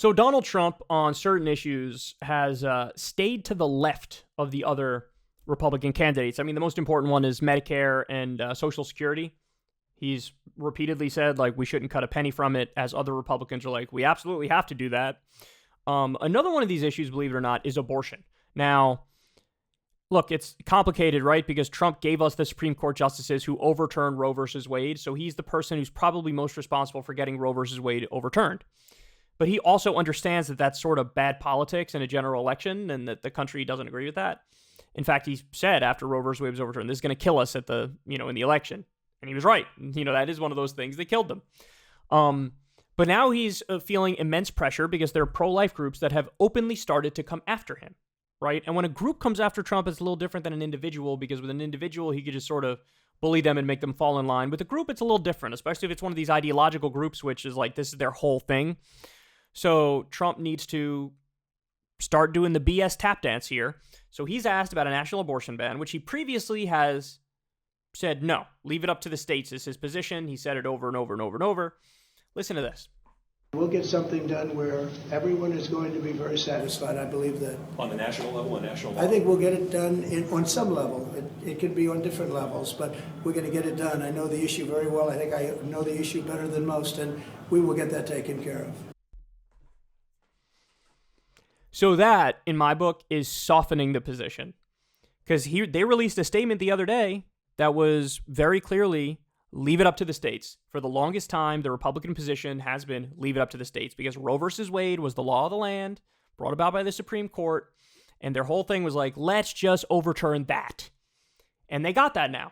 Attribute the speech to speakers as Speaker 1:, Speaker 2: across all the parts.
Speaker 1: So Donald Trump on certain issues has stayed to the left of the other Republican candidates. I mean, the most important one is Medicare and Social Security. He's repeatedly said, like, we shouldn't cut a penny from it, as other Republicans are like, we absolutely have to do that. Another one of these issues, believe it or not, is abortion. Now, look, it's complicated, right? Because Trump gave us the Supreme Court justices who overturned Roe versus Wade, so he's the person who's probably most responsible for getting Roe versus Wade overturned. But he also understands that that's sort of bad politics in a general election and that the country doesn't agree with that. In fact, he said after Roe versus Wade was overturned, this is going to kill us in the election. And he was right. That is one of those things that killed them. But now he's feeling immense pressure because there are pro-life groups that have openly started to come after him, right? And when a group comes after Trump, it's a little different than an individual, because with an individual, he could just sort of bully them and make them fall in line. With a group, it's a little different, especially if it's one of these ideological groups, which is like, this is their whole thing. So Trump needs to start doing the BS tap dance here. So he's asked about a national abortion ban, which he previously has said, no, leave it up to the states is his position. He said it over and over and over and over. Listen to this.
Speaker 2: We'll get something done where everyone is going to be very satisfied. I believe that.
Speaker 3: On the national level,
Speaker 2: I think we'll get it done on some level. It could be on different levels, but we're going to get it done. I know the issue very well. I think I know the issue better than most, and we will get that taken care of.
Speaker 1: So that, in my book, is softening the position. Because they released a statement the other day that was very clearly, leave it up to the states. For the longest time, the Republican position has been, leave it up to the states. Because Roe versus Wade was the law of the land, brought about by the Supreme Court, and their whole thing was like, let's just overturn that. And they got that now.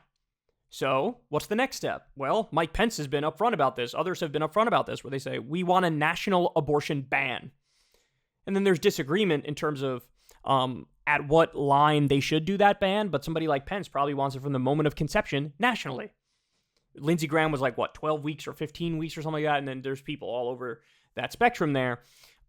Speaker 1: So, what's the next step? Well, Mike Pence has been upfront about this. Others have been upfront about this, where they say, we want a national abortion ban. And then there's disagreement in terms of at what line they should do that ban, but somebody like Pence probably wants it from the moment of conception nationally. Lindsey Graham was like, 12 weeks or 15 weeks or something like that, and then there's people all over that spectrum there.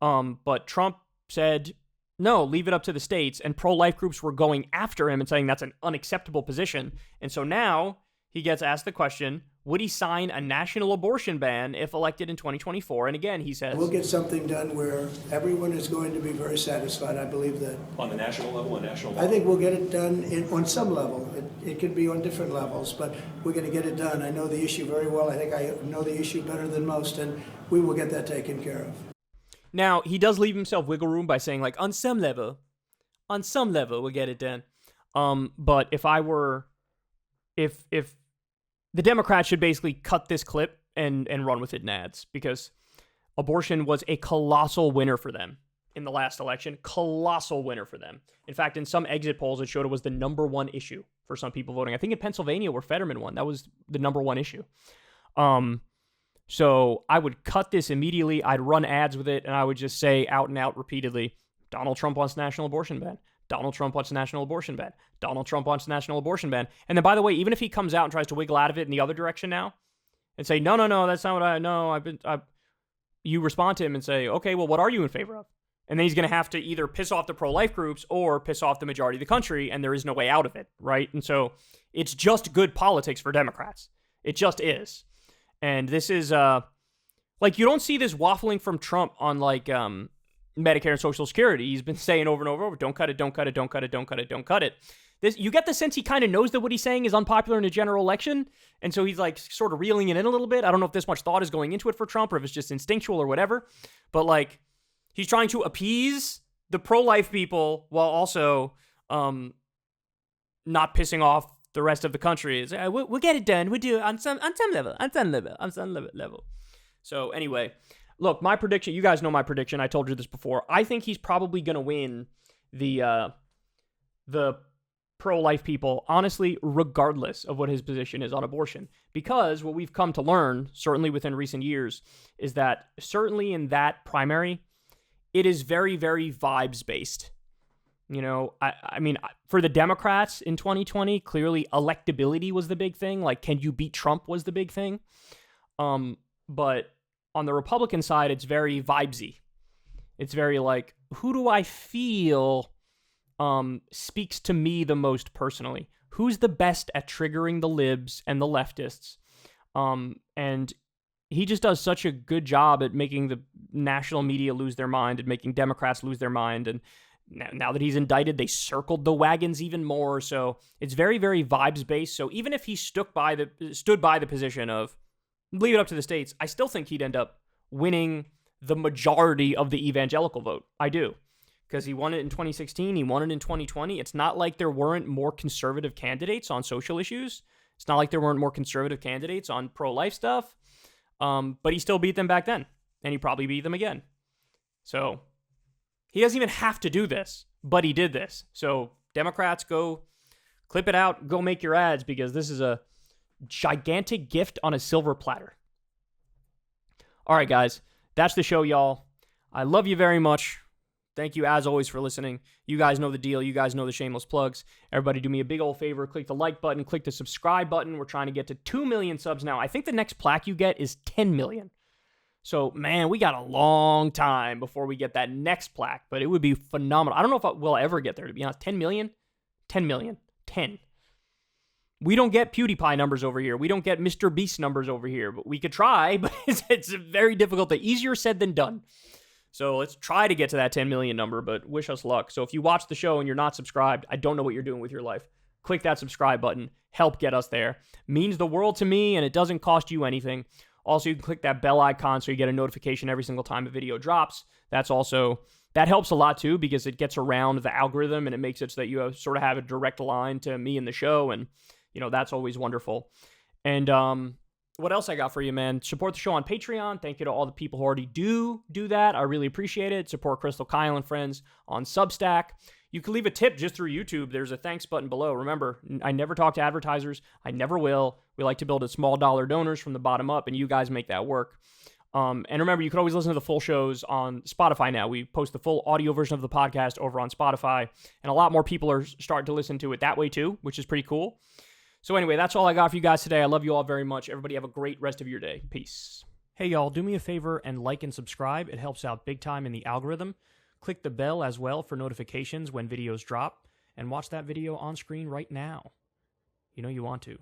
Speaker 1: But Trump said, no, leave it up to the states, and pro-life groups were going after him and saying that's an unacceptable position. And so now he gets asked the question, would he sign a national abortion ban if elected in 2024? And again, he says,
Speaker 2: we'll get something done where everyone is going to be very satisfied. I believe that.
Speaker 3: On the national level,
Speaker 2: I think we'll get it done on some level. It could be on different levels, but we're going to get it done. I know the issue very well. I think I know the issue better than most, and we will get that taken care of.
Speaker 1: Now, he does leave himself wiggle room by saying, like, on some level, we'll get it done. But if the Democrats should basically cut this clip and run with it in ads, because abortion was a colossal winner for them in the last election. Colossal winner for them. In fact, in some exit polls, it showed it was the number one issue for some people voting. I think in Pennsylvania, where Fetterman won, that was the number one issue. So I would cut this immediately. I'd run ads with it, and I would just say out and out repeatedly, Donald Trump wants national abortion ban. Donald Trump wants a national abortion ban. Donald Trump wants a national abortion ban. And then, by the way, even if he comes out and tries to wiggle out of it in the other direction now and say, no, that's not what you respond to him and say, okay, well, what are you in favor of? And then he's going to have to either piss off the pro-life groups or piss off the majority of the country, and there is no way out of it, right? And so it's just good politics for Democrats. It just is. And this is, you don't see this waffling from Trump on, Medicare and Social Security. He's been saying over and over, don't cut it, don't cut it, don't cut it, don't cut it, don't cut it. You get the sense he kind of knows that what he's saying is unpopular in a general election, and so he's sort of reeling it in a little bit. I don't know if this much thought is going into it for Trump or if it's just instinctual or whatever, but he's trying to appease the pro-life people while also not pissing off the rest of the country. It's, we'll get it done. We'll do it on some level. So anyway, look, my prediction, you guys know my prediction. I told you this before. I think he's probably going to win the pro-life people, honestly, regardless of what his position is on abortion. Because what we've come to learn, certainly within recent years, is that certainly in that primary, it is very, very vibes-based. I mean, for the Democrats in 2020, clearly electability was the big thing. Can you beat Trump was the big thing. But on the Republican side, it's very vibesy. It's very who do I feel speaks to me the most personally? Who's the best at triggering the libs and the leftists? And he just does such a good job at making the national media lose their mind and making Democrats lose their mind. And now that he's indicted, they circled the wagons even more. So it's very, very vibes-based. So even if he stood by the position of leave it up to the states, I still think he'd end up winning the majority of the evangelical vote. I do. Because he won it in 2016, he won it in 2020. It's not like there weren't more conservative candidates on social issues. It's not like there weren't more conservative candidates on pro-life stuff. But he still beat them back then. And he probably beat them again. So he doesn't even have to do this, but he did this. So Democrats, go clip it out, go make your ads, because this is a gigantic gift on a silver platter. All right, guys, that's the show, y'all. I love you very much. Thank you, as always, for listening. You guys know the deal. You guys know the shameless plugs. Everybody do me a big old favor. Click the like button. Click the subscribe button. We're trying to get to 2 million subs now. I think the next plaque you get is 10 million. So, man, we got a long time before we get that next plaque, but it would be phenomenal. I don't know if we'll ever get there, to be honest. 10 million? 10 million. 10. We don't get PewDiePie numbers over here. We don't get Mr. Beast numbers over here, but we could try, but it's very difficult. Easier said than done. So let's try to get to that 10 million number, but wish us luck. So if you watch the show and you're not subscribed, I don't know what you're doing with your life. Click that subscribe button. Help get us there. Means the world to me, and it doesn't cost you anything. Also, you can click that bell icon so you get a notification every single time a video drops. That helps a lot too, because it gets around the algorithm and it makes it so that you sort of have a direct line to me and the show, and that's always wonderful. And what else I got for you, man? Support the show on Patreon. Thank you to all the people who already do that. I really appreciate it. Support Crystal, Kyle, and friends on Substack. You can leave a tip just through YouTube. There's a thanks button below. Remember, I never talk to advertisers. I never will. We like to build a small dollar donors from the bottom up, and you guys make that work. And remember, you can always listen to the full shows on Spotify now. We post the full audio version of the podcast over on Spotify, and a lot more people are starting to listen to it that way too, which is pretty cool. So anyway, that's all I got for you guys today. I love you all very much. Everybody have a great rest of your day. Peace. Hey, y'all, do me a favor and like and subscribe. It helps out big time in the algorithm. Click the bell as well for notifications when videos drop, and watch that video on screen right now. You know you want to.